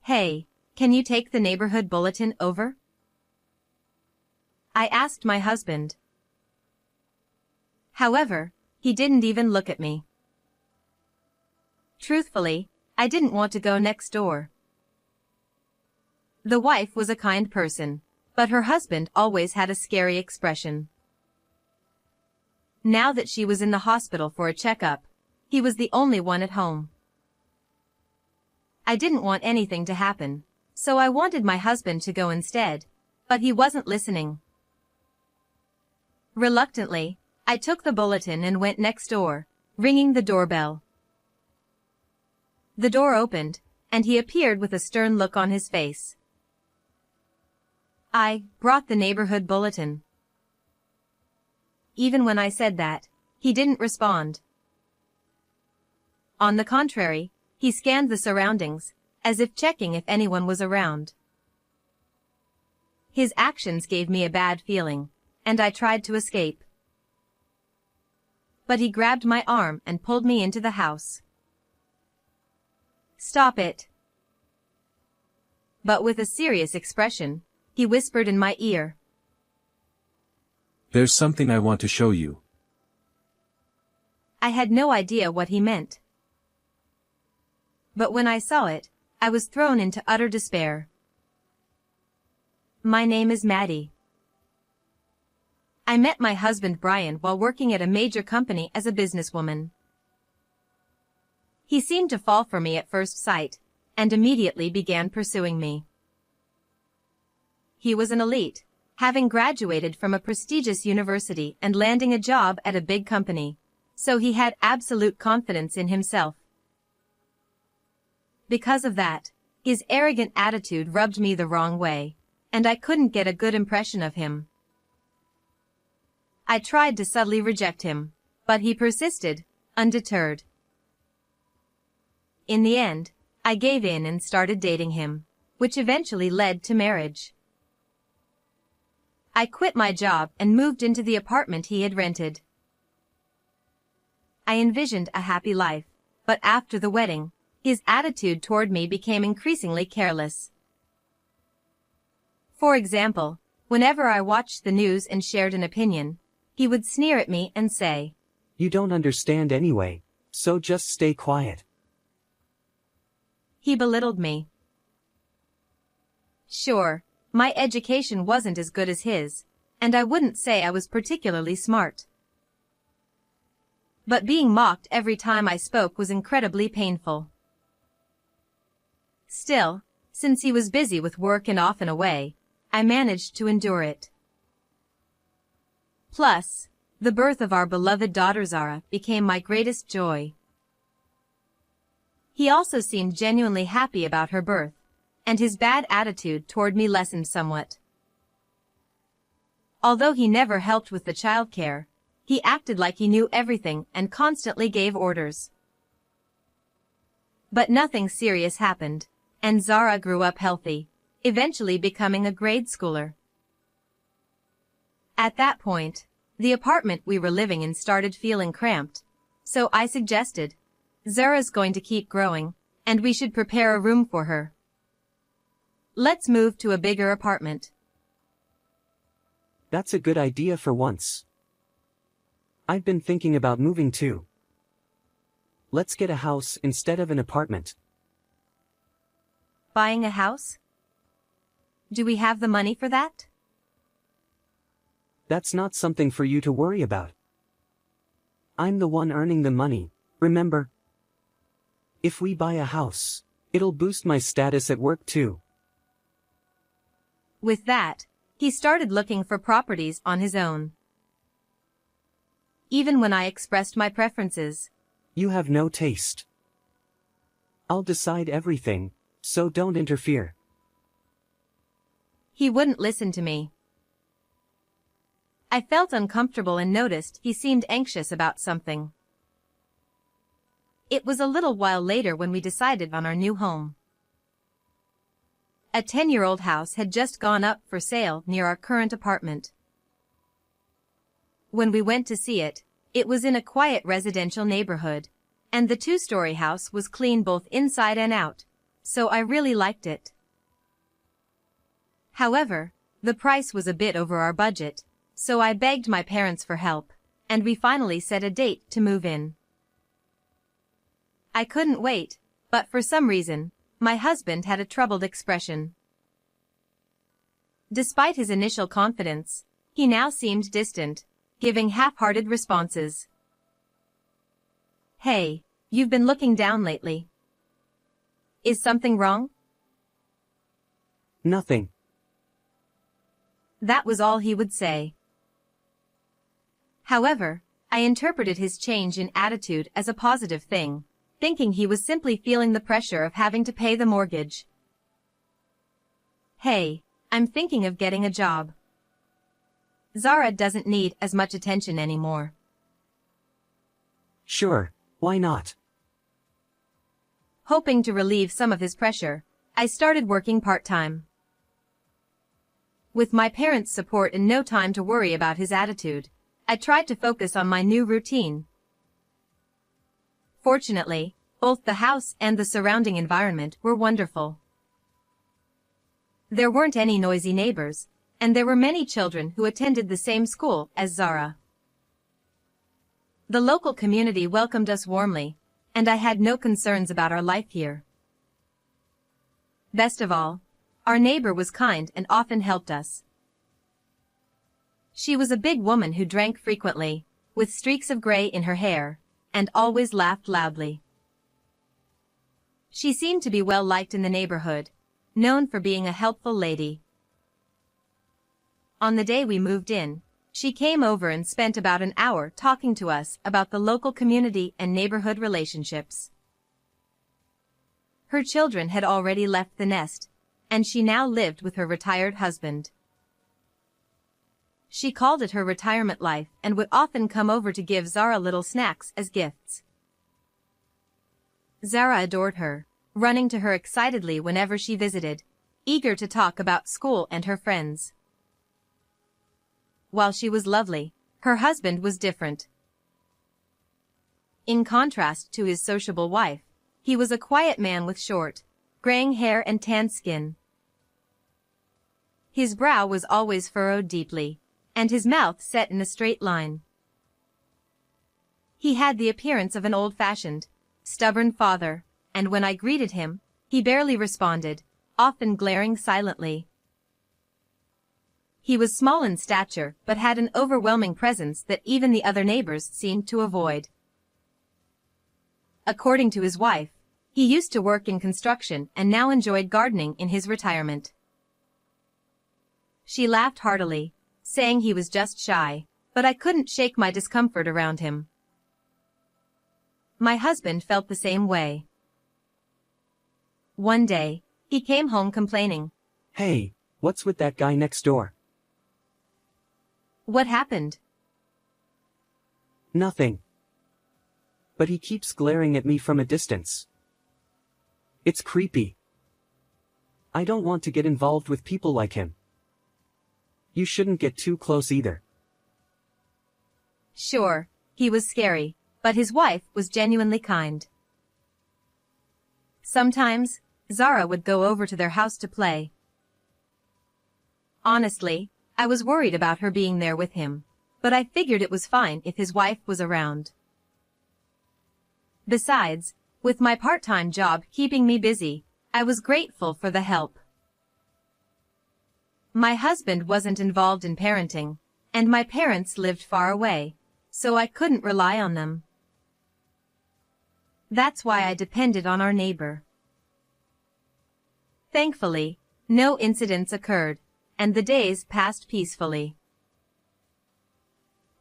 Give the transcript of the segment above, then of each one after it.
Hey, can you take the neighborhood bulletin over? I asked my husband. However, he didn't even look at me. Truthfully, I didn't want to go next door. The wife was a kind person, but her husband always had a scary expression. Now that she was in the hospital for a checkup, he was the only one at home. I didn't want anything to happen, so I wanted my husband to go instead, but he wasn't listening. Reluctantly, I took the bulletin and went next door, ringing the doorbell. The door opened, and he appeared with a stern look on his face. I brought the neighborhood bulletin. Even when I said that, he didn't respond. On the contrary, he scanned the surroundings, as if checking if anyone was around. His actions gave me a bad feeling, and I tried to escape. But he grabbed my arm and pulled me into the house. "Stop it." But with a serious expression, he whispered in my ear. "There's something I want to show you." I had no idea what he meant. But when I saw it, I was thrown into utter despair. My name is Maddie. I met my husband Brian while working at a major company as a businesswoman. He seemed to fall for me at first sight, and immediately began pursuing me. He was an elite, having graduated from a prestigious university and landing a job at a big company, so he had absolute confidence in himself. Because of that, his arrogant attitude rubbed me the wrong way, and I couldn't get a good impression of him. I tried to subtly reject him, but he persisted, undeterred. In the end, I gave in and started dating him, which eventually led to marriage. I quit my job and moved into the apartment he had rented. I envisioned a happy life, but after the wedding, his attitude toward me became increasingly careless. For example, whenever I watched the news and shared an opinion, he would sneer at me and say, "You don't understand anyway, so just stay quiet." He belittled me. Sure, my education wasn't as good as his, and I wouldn't say I was particularly smart. But being mocked every time I spoke was incredibly painful. Still, since he was busy with work and often away, I managed to endure it. Plus, the birth of our beloved daughter Zara became my greatest joy. He also seemed genuinely happy about her birth, and his bad attitude toward me lessened somewhat. Although he never helped with the childcare, he acted like he knew everything and constantly gave orders. But nothing serious happened, and Zara grew up healthy, eventually becoming a grade schooler. At that point, the apartment we were living in started feeling cramped, so I suggested, "Zara's going to keep growing, and we should prepare a room for her. Let's move to a bigger apartment." That's a good idea for once. I've been thinking about moving too. Let's get a house instead of an apartment. Buying a house? Do we have the money for that? That's not something for you to worry about. I'm the one earning the money, remember? If we buy a house, it'll boost my status at work too. With that, he started looking for properties on his own. Even when I expressed my preferences. You have no taste. I'll decide everything, so don't interfere. He wouldn't listen to me. I felt uncomfortable and noticed he seemed anxious about something. It was a little while later when we decided on our new home. A 10-year-old house had just gone up for sale near our current apartment. When we went to see it, it was in a quiet residential neighborhood, and the 2-story house was clean both inside and out, so I really liked it. However, the price was a bit over our budget, so I begged my parents for help, and we finally set a date to move in. I couldn't wait, but for some reason, my husband had a troubled expression. Despite his initial confidence, he now seemed distant, giving half-hearted responses. "Hey, you've been looking down lately. Is something wrong?" Nothing. That was all he would say. However, I interpreted his change in attitude as a positive thing, thinking he was simply feeling the pressure of having to pay the mortgage. "Hey, I'm thinking of getting a job. Zara doesn't need as much attention anymore." Sure, why not? Hoping to relieve some of his pressure, I started working part-time. With my parents' support and no time to worry about his attitude, I tried to focus on my new routine. Fortunately, both the house and the surrounding environment were wonderful. There weren't any noisy neighbors, and there were many children who attended the same school as Zara. The local community welcomed us warmly, and I had no concerns about our life here. Best of all, our neighbor was kind and often helped us. She was a big woman who drank frequently, with streaks of gray in her hair, and always laughed loudly. She seemed to be well liked in the neighborhood, known for being a helpful lady. On the day we moved in, she came over and spent about an hour talking to us about the local community and neighborhood relationships. Her children had already left the nest, and she now lived with her retired husband. She called it her retirement life and would often come over to give Zara little snacks as gifts. Zara adored her, running to her excitedly whenever she visited, eager to talk about school and her friends. While she was lovely, her husband was different. In contrast to his sociable wife, he was a quiet man with short, graying hair and tanned skin. His brow was always furrowed deeply, and his mouth set in a straight line. He had the appearance of an old-fashioned, stubborn father, and when I greeted him, he barely responded, often glaring silently. He was small in stature but had an overwhelming presence that even the other neighbors seemed to avoid. According to his wife, he used to work in construction and now enjoyed gardening in his retirement. She laughed heartily, saying he was just shy, but I couldn't shake my discomfort around him. My husband felt the same way. One day, he came home complaining. "Hey, what's with that guy next door?" "What happened?" "Nothing. But he keeps glaring at me from a distance. It's creepy. I don't want to get involved with people like him. You shouldn't get too close either." Sure, he was scary, but his wife was genuinely kind. Sometimes, Zara would go over to their house to play. Honestly, I was worried about her being there with him, but I figured it was fine if his wife was around. Besides, with my part-time job keeping me busy, I was grateful for the help. My husband wasn't involved in parenting, and my parents lived far away, so I couldn't rely on them. That's why I depended on our neighbor. Thankfully, no incidents occurred, and the days passed peacefully.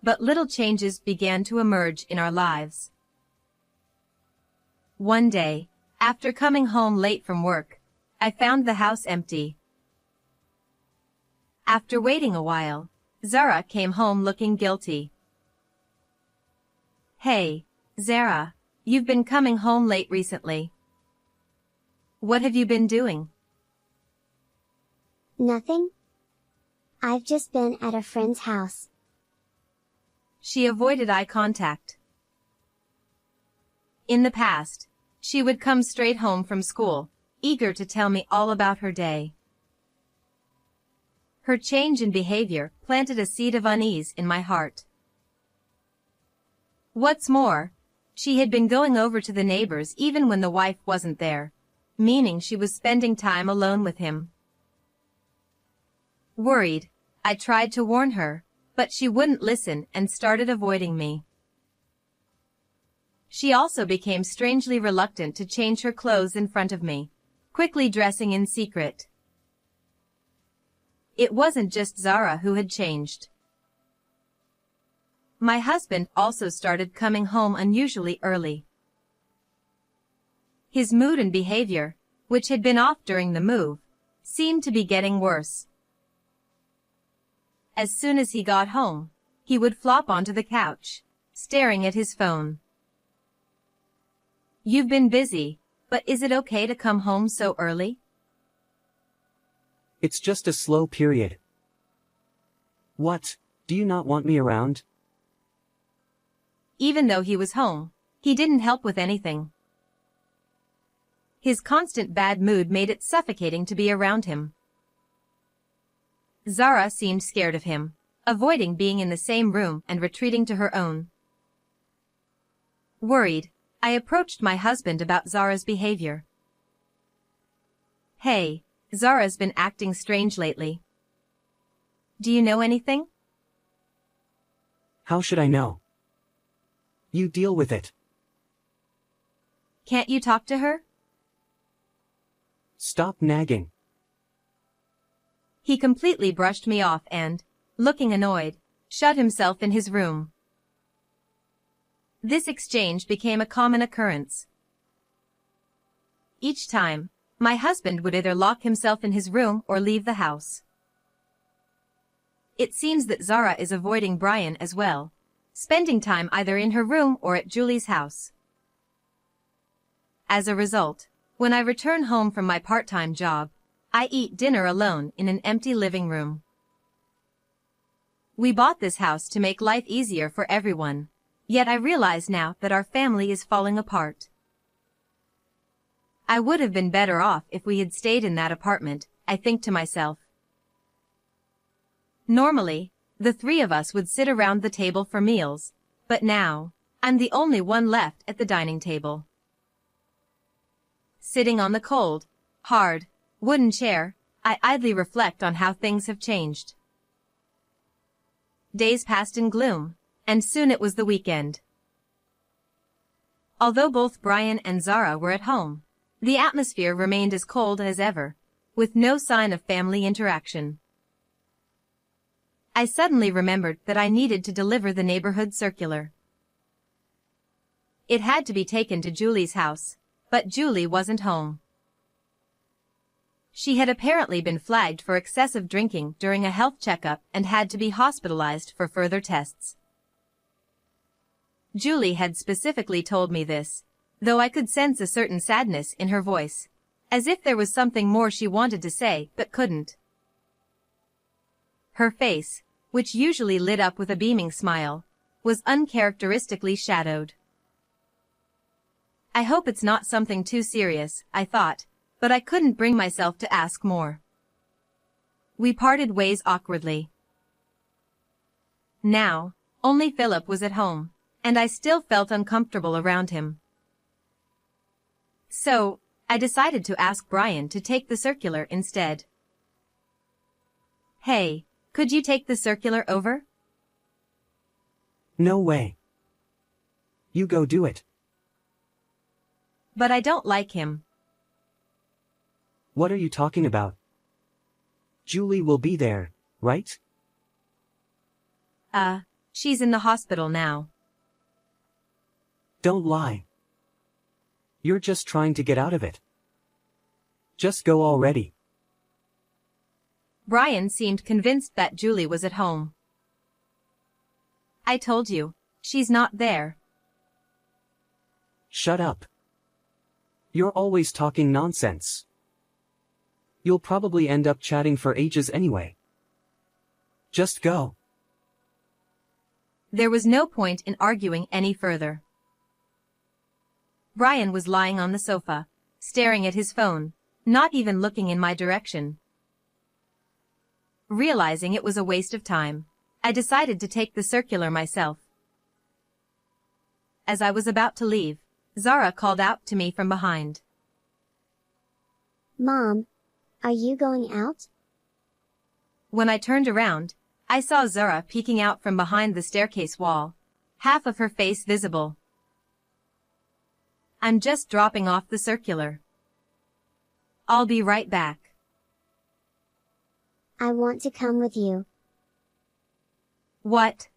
But little changes began to emerge in our lives. One day, after coming home late from work, I found the house empty. After waiting a while, Zara came home looking guilty. "Hey, Zara, you've been coming home late recently. What have you been doing?" "Nothing. I've just been at a friend's house." She avoided eye contact. In the past, she would come straight home from school, eager to tell me all about her day. Her change in behavior planted a seed of unease in my heart. What's more, she had been going over to the neighbors even when the wife wasn't there, meaning she was spending time alone with him. Worried, I tried to warn her, but she wouldn't listen and started avoiding me. She also became strangely reluctant to change her clothes in front of me, quickly dressing in secret. It wasn't just Zara who had changed. My husband also started coming home unusually early. His mood and behavior, which had been off during the move, seemed to be getting worse. As soon as he got home, he would flop onto the couch, staring at his phone. "You've been busy, but is it okay to come home so early?" It's just a slow period. What, do you not want me around? Even though he was home, he didn't help with anything. His constant bad mood made it suffocating to be around him. Zara seemed scared of him, avoiding being in the same room and retreating to her own. Worried, I approached my husband about Zara's behavior. "Hey, Zara's been acting strange lately. Do you know anything?" How should I know? You deal with it. "Can't you talk to her?" Stop nagging. He completely brushed me off and, looking annoyed, shut himself in his room. This exchange became a common occurrence. Each time, my husband would either lock himself in his room or leave the house. It seems that Zara is avoiding Brian as well, spending time either in her room or at Julie's house. As a result, when I return home from my part-time job, I eat dinner alone in an empty living room. We bought this house to make life easier for everyone, yet I realize now that our family is falling apart. I would have been better off if we had stayed in that apartment, I think to myself. Normally, the three of us would sit around the table for meals, but now, I'm the only one left at the dining table. Sitting on the cold, hard, wooden chair, I idly reflect on how things have changed. Days passed in gloom, and soon it was the weekend. Although both Brian and Zara were at home, the atmosphere remained as cold as ever, with no sign of family interaction. I suddenly remembered that I needed to deliver the neighborhood circular. It had to be taken to Julie's house, but Julie wasn't home. She had apparently been flagged for excessive drinking during a health checkup and had to be hospitalized for further tests. Julie had specifically told me this, though I could sense a certain sadness in her voice, as if there was something more she wanted to say but couldn't. Her face, which usually lit up with a beaming smile, was uncharacteristically shadowed. I hope it's not something too serious, I thought, but I couldn't bring myself to ask more. We parted ways awkwardly. Now, only Philip was at home, and I still felt uncomfortable around him. So, I decided to ask Brian to take the circular instead. "Hey, could you take the circular over?" No way. You go do it. "But I don't like him." What are you talking about? Julie will be there, right? She's in the hospital now. Don't lie. You're just trying to get out of it. Just go already. Brian seemed convinced that Julie was at home. "I told you, she's not there." Shut up. You're always talking nonsense. You'll probably end up chatting for ages anyway. Just go. There was no point in arguing any further. Brian was lying on the sofa, staring at his phone, not even looking in my direction. Realizing it was a waste of time, I decided to take the circular myself. As I was about to leave, Zara called out to me from behind. Mom, are you going out? When I turned around, I saw Zara peeking out from behind the staircase wall, half of her face visible. I'm just dropping off the circular. I'll be right back. I want to come with you. What?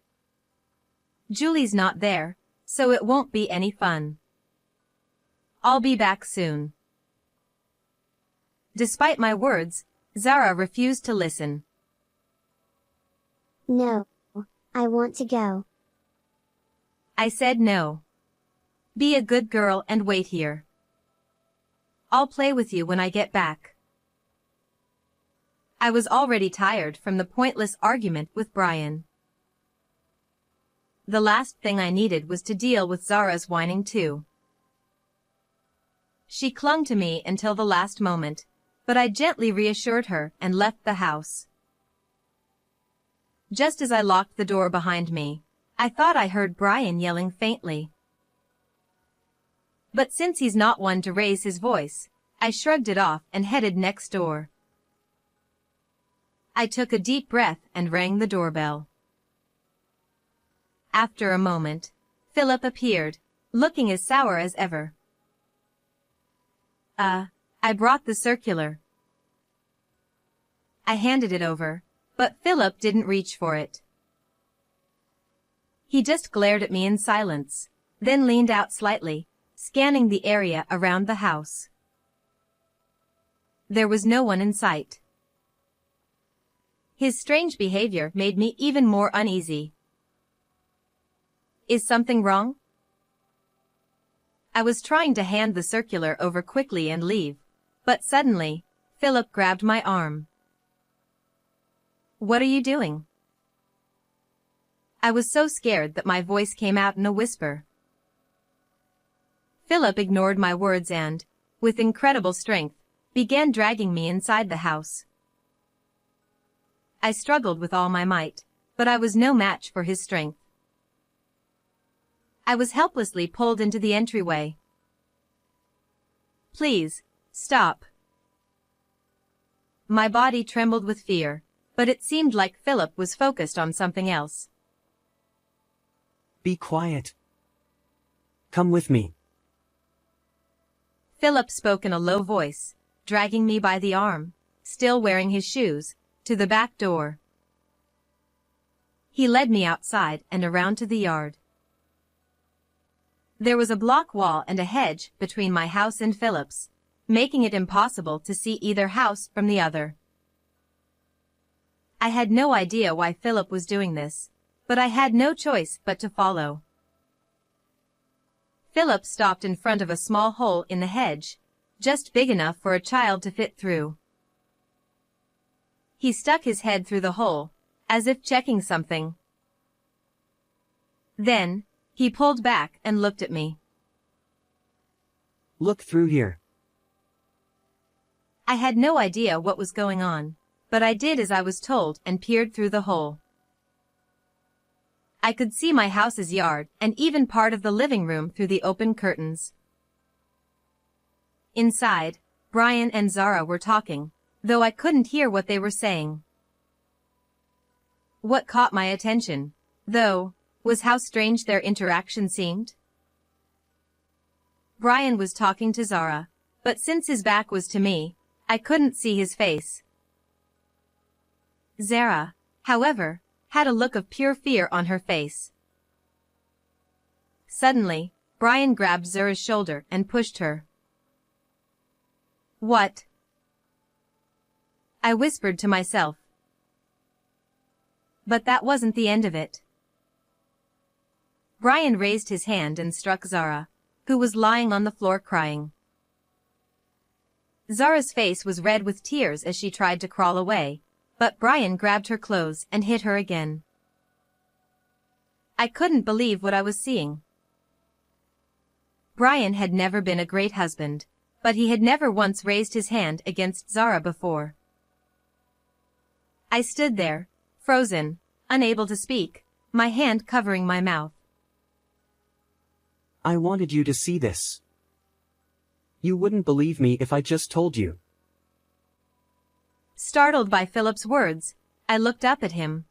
Julie's not there, so it won't be any fun. I'll be back soon. Despite my words, Zara refused to listen. No, I want to go. I said no. Be a good girl and wait here. I'll play with you when I get back. I was already tired from the pointless argument with Brian. The last thing I needed was to deal with Zara's whining too. She clung to me until the last moment, but I gently reassured her and left the house. Just as I locked the door behind me, I thought I heard Brian yelling faintly. But since he's not one to raise his voice, I shrugged it off and headed next door. I took a deep breath and rang the doorbell. After a moment, Philip appeared, looking as sour as ever. I brought the circular. I handed it over, but Philip didn't reach for it. He just glared at me in silence, then leaned out slightly, scanning the area around the house. There was no one in sight. His strange behavior made me even more uneasy. Is something wrong? I was trying to hand the circular over quickly and leave, but suddenly, Philip grabbed my arm. What are you doing? I was so scared that my voice came out in a whisper. Philip ignored my words and, with incredible strength, began dragging me inside the house. I struggled with all my might, but I was no match for his strength. I was helplessly pulled into the entryway. Please, stop. My body trembled with fear, but it seemed like Philip was focused on something else. Be quiet. Come with me. Philip spoke in a low voice, dragging me by the arm, still wearing his shoes, to the back door. He led me outside and around to the yard. There was a block wall and a hedge between my house and Philip's, making it impossible to see either house from the other. I had no idea why Philip was doing this, but I had no choice but to follow. Philip stopped in front of a small hole in the hedge, just big enough for a child to fit through. He stuck his head through the hole, as if checking something. Then, he pulled back and looked at me. Look through here. I had no idea what was going on, but I did as I was told and peered through the hole. I could see my house's yard and even part of the living room through the open curtains. Inside, Brian and Zara were talking, though I couldn't hear what they were saying. What caught my attention, though, was how strange their interaction seemed. Brian was talking to Zara, but since his back was to me, I couldn't see his face. Zara, however, had a look of pure fear on her face. Suddenly, Brian grabbed Zara's shoulder and pushed her. What? I whispered to myself. But that wasn't the end of it. Brian raised his hand and struck Zara, who was lying on the floor crying. Zara's face was red with tears as she tried to crawl away, but Brian grabbed her clothes and hit her again. I couldn't believe what I was seeing. Brian had never been a great husband, but he had never once raised his hand against Zara before. I stood there, frozen, unable to speak, my hand covering my mouth. I wanted you to see this. You wouldn't believe me if I just told you. Startled by Philip's words, I looked up at him.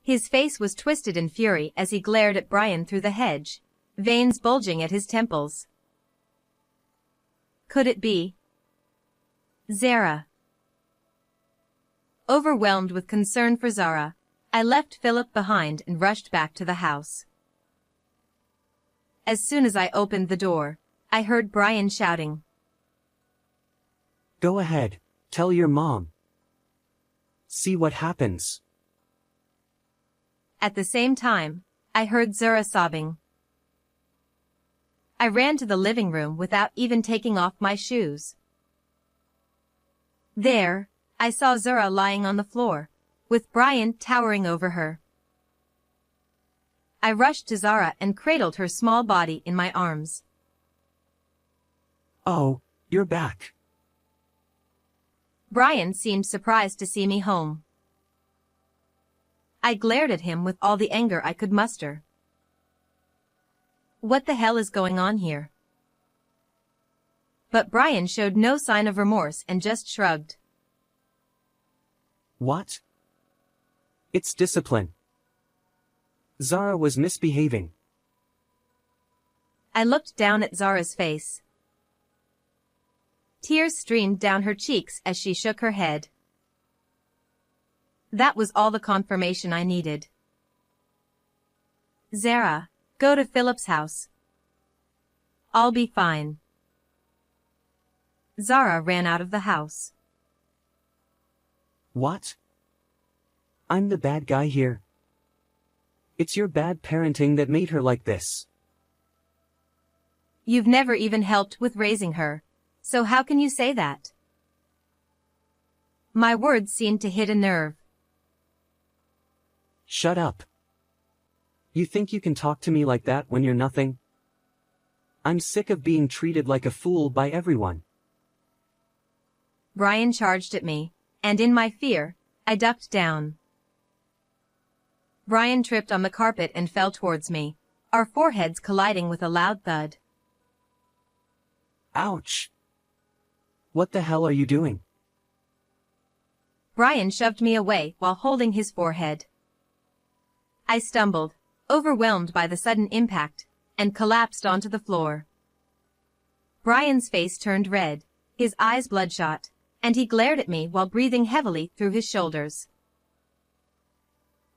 His face was twisted in fury as he glared at Brian through the hedge, veins bulging at his temples. Could it be Zara? Overwhelmed with concern for Zara, I left Philip behind and rushed back to the house. As soon as I opened the door, I heard Brian shouting. Go ahead, tell your mom. See what happens. At the same time, I heard Zara sobbing. I ran to the living room without even taking off my shoes. There, I saw Zara lying on the floor, with Brian towering over her. I rushed to Zara and cradled her small body in my arms. Oh, you're back. Brian seemed surprised to see me home. I glared at him with all the anger I could muster. What the hell is going on here? But Brian showed no sign of remorse and just shrugged. What? It's discipline. Zara was misbehaving. I looked down at Zara's face. Tears streamed down her cheeks as she shook her head. That was all the confirmation I needed. Zara, go to Philip's house. I'll be fine. Zara ran out of the house. What? I'm the bad guy here. It's your bad parenting that made her like this. You've never even helped with raising her, so how can you say that? My words seemed to hit a nerve. Shut up. You think you can talk to me like that when you're nothing? I'm sick of being treated like a fool by everyone. Brian charged at me, and in my fear, I ducked down. Brian tripped on the carpet and fell towards me, our foreheads colliding with a loud thud. Ouch! What the hell are you doing? Brian shoved me away while holding his forehead. I stumbled, overwhelmed by the sudden impact, and collapsed onto the floor. Brian's face turned red, his eyes bloodshot, and he glared at me while breathing heavily through his shoulders.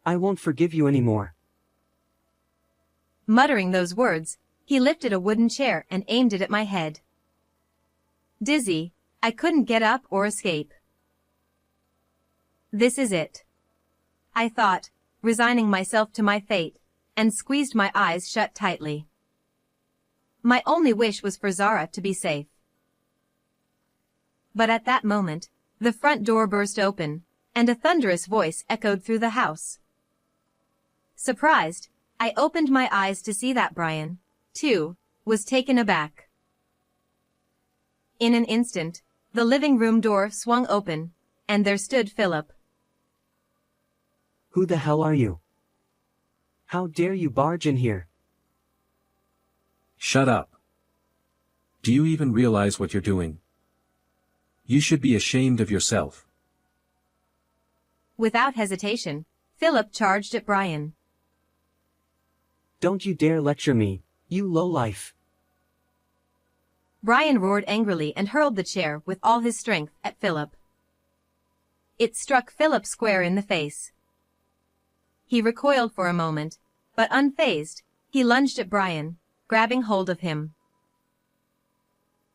I won't forgive you anymore. Muttering those words, he lifted a wooden chair and aimed it at my head. Dizzy, I couldn't get up or escape. This is it, I thought, resigning myself to my fate, and squeezed my eyes shut tightly. My only wish was for Zara to be safe. But at that moment, the front door burst open, and a thunderous voice echoed through the house. Surprised, I opened my eyes to see that Brian, too, was taken aback. In an instant, the living room door swung open, and there stood Philip. Who the hell are you? How dare you barge in here? Shut up. Do you even realize what you're doing? You should be ashamed of yourself. Without hesitation, Philip charged at Brian. Don't you dare lecture me, you lowlife. Brian roared angrily and hurled the chair with all his strength at Philip. It struck Philip square in the face. He recoiled for a moment, but unfazed, he lunged at Brian, grabbing hold of him.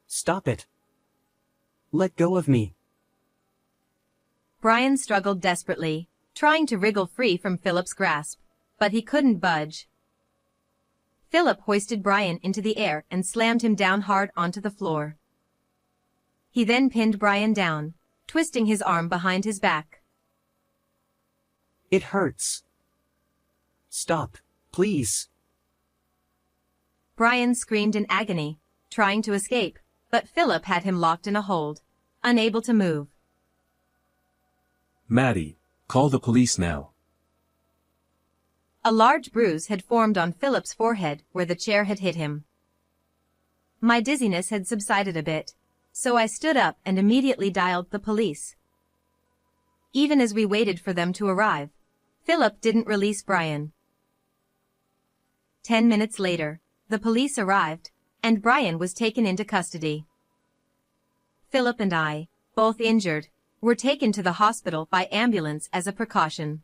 Stop it. Let go of me. Brian struggled desperately, trying to wriggle free from Philip's grasp, but he couldn't budge. Philip hoisted Brian into the air and slammed him down hard onto the floor. He then pinned Brian down, twisting his arm behind his back. It hurts. Stop, please. Brian screamed in agony, trying to escape, but Philip had him locked in a hold, unable to move. Maddie, call the police now. A large bruise had formed on Philip's forehead where the chair had hit him. My dizziness had subsided a bit, so I stood up and immediately dialed the police. Even as we waited for them to arrive, Philip didn't release Brian. 10 minutes later, the police arrived, and Brian was taken into custody. Philip and I, both injured, were taken to the hospital by ambulance as a precaution.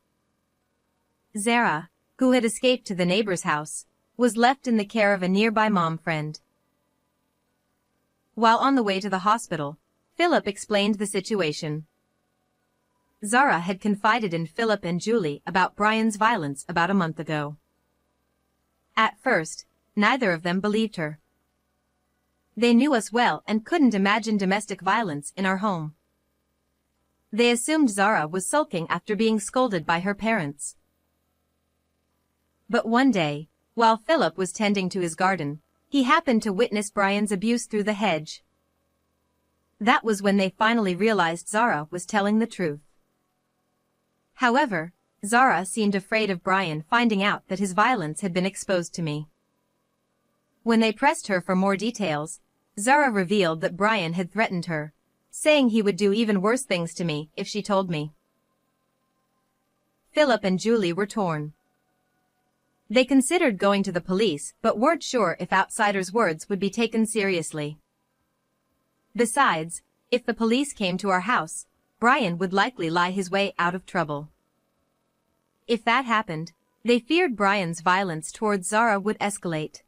Zara, who had escaped to the neighbor's house, was left in the care of a nearby mom friend. While on the way to the hospital, Philip explained the situation. Zara had confided in Philip and Julie about Brian's violence about a month ago. At first, neither of them believed her. They knew us well and couldn't imagine domestic violence in our home. They assumed Zara was sulking after being scolded by her parents. But one day, while Philip was tending to his garden, he happened to witness Brian's abuse through the hedge. That was when they finally realized Zara was telling the truth. However, Zara seemed afraid of Brian finding out that his violence had been exposed to me. When they pressed her for more details, Zara revealed that Brian had threatened her, saying he would do even worse things to me if she told me. Philip and Julie were torn. They considered going to the police but weren't sure if outsiders' words would be taken seriously. Besides, if the police came to our house, Brian would likely lie his way out of trouble. If that happened, they feared Brian's violence towards Zara would escalate.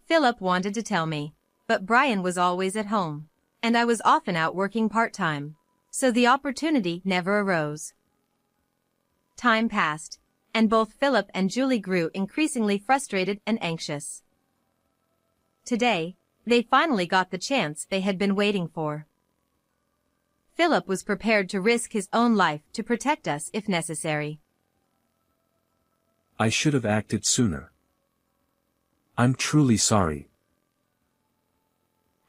Philip wanted to tell me, but Brian was always at home, and I was often out working part-time, so the opportunity never arose. Time passed, and both Philip and Julie grew increasingly frustrated and anxious. Today, they finally got the chance they had been waiting for. Philip was prepared to risk his own life to protect us if necessary. I should have acted sooner. I'm truly sorry.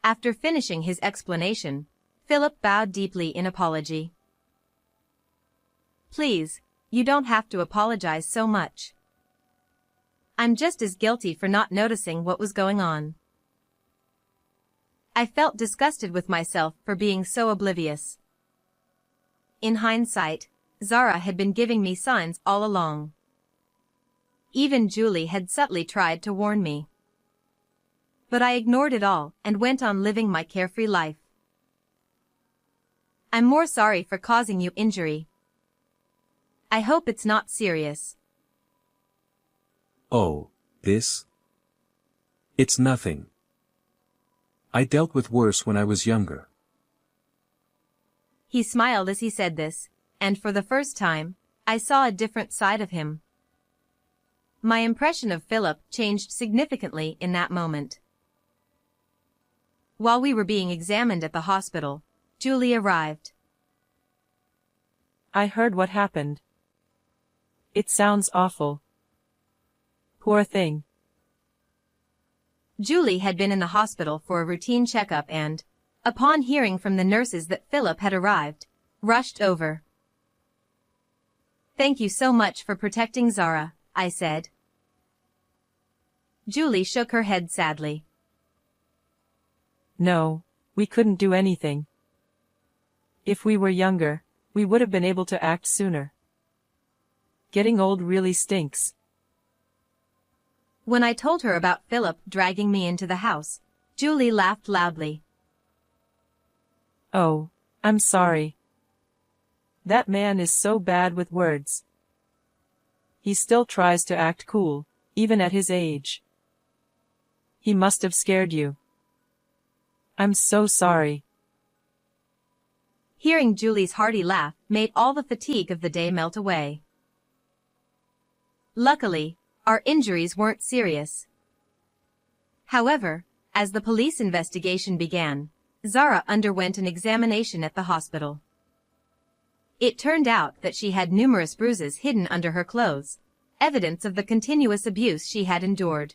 After finishing his explanation, Philip bowed deeply in apology. Please, you don't have to apologize so much. I'm just as guilty for not noticing what was going on. I felt disgusted with myself for being so oblivious. In hindsight, Zara had been giving me signs all along. Even Julie had subtly tried to warn me. But I ignored it all and went on living my carefree life. I'm more sorry for causing you injury. I hope it's not serious. Oh, this? It's nothing. I dealt with worse when I was younger. He smiled as he said this, and for the first time, I saw a different side of him. My impression of Philip changed significantly in that moment. While we were being examined at the hospital, Julie arrived. I heard what happened. It sounds awful. Poor thing. Julie had been in the hospital for a routine checkup and, upon hearing from the nurses that Philip had arrived, rushed over. Thank you so much for protecting Zara, I said. Julie shook her head sadly. No, we couldn't do anything. If we were younger, we would have been able to act sooner. Getting old really stinks. When I told her about Philip dragging me into the house, Julie laughed loudly. Oh, I'm sorry. That man is so bad with words. He still tries to act cool, even at his age. He must have scared you. I'm so sorry. Hearing Julie's hearty laugh made all the fatigue of the day melt away. Luckily, our injuries weren't serious. However, as the police investigation began, Zara underwent an examination at the hospital. It turned out that she had numerous bruises hidden under her clothes, evidence of the continuous abuse she had endured.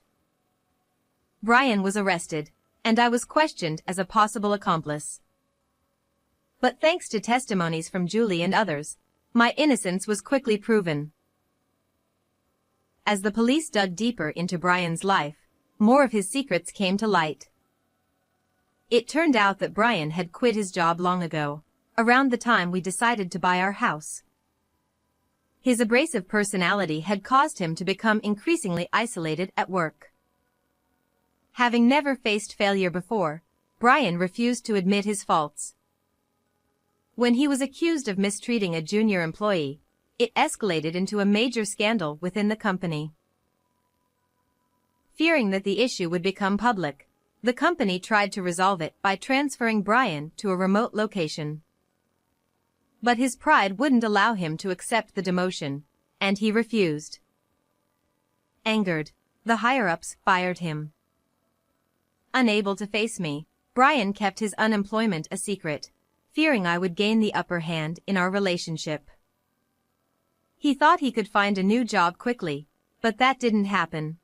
Brian was arrested, and I was questioned as a possible accomplice. But thanks to testimonies from Julie and others, my innocence was quickly proven. As the police dug deeper into Brian's life, more of his secrets came to light. It turned out that Brian had quit his job long ago, around the time we decided to buy our house. His abrasive personality had caused him to become increasingly isolated at work. Having never faced failure before, Brian refused to admit his faults. When he was accused of mistreating a junior employee, it escalated into a major scandal within the company. Fearing that the issue would become public, the company tried to resolve it by transferring Brian to a remote location. But his pride wouldn't allow him to accept the demotion, and he refused. Angered, the higher-ups fired him. Unable to face me, Brian kept his unemployment a secret, fearing I would gain the upper hand in our relationship. He thought he could find a new job quickly, but that didn't happen.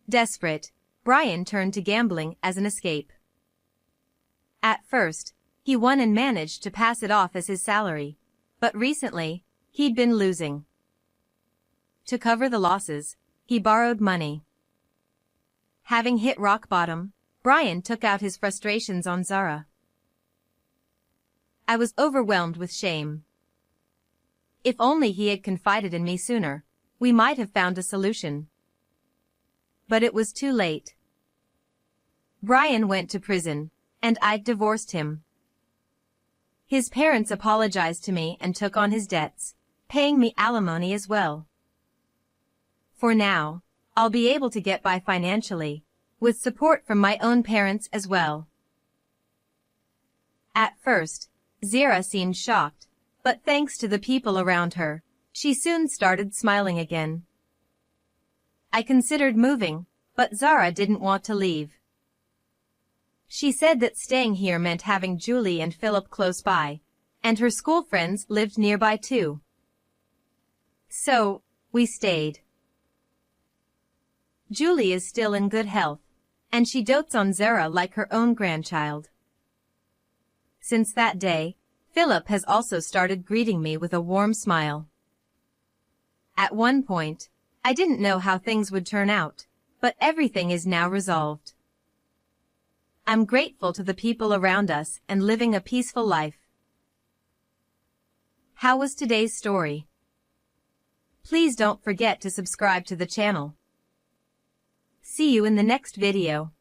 Desperate, Brian turned to gambling as an escape. At first, he won and managed to pass it off as his salary, but recently, he'd been losing. To cover the losses, he borrowed money. Having hit rock bottom, Brian took out his frustrations on Zara. I was overwhelmed with shame. If only he had confided in me sooner, we might have found a solution. But it was too late. Brian went to prison, and I divorced him. His parents apologized to me and took on his debts, paying me alimony as well. For now, I'll be able to get by financially, with support from my own parents as well. At first, Zara seemed shocked, but thanks to the people around her, she soon started smiling again. I considered moving, but Zara didn't want to leave. She said that staying here meant having Julie and Philip close by, and her school friends lived nearby too. So, we stayed. Julie is still in good health, and she dotes on Zara like her own grandchild. Since that day, Philip has also started greeting me with a warm smile. At one point, I didn't know how things would turn out, but everything is now resolved. I'm grateful to the people around us and living a peaceful life. How was today's story? Please don't forget to subscribe to the channel. See you in the next video.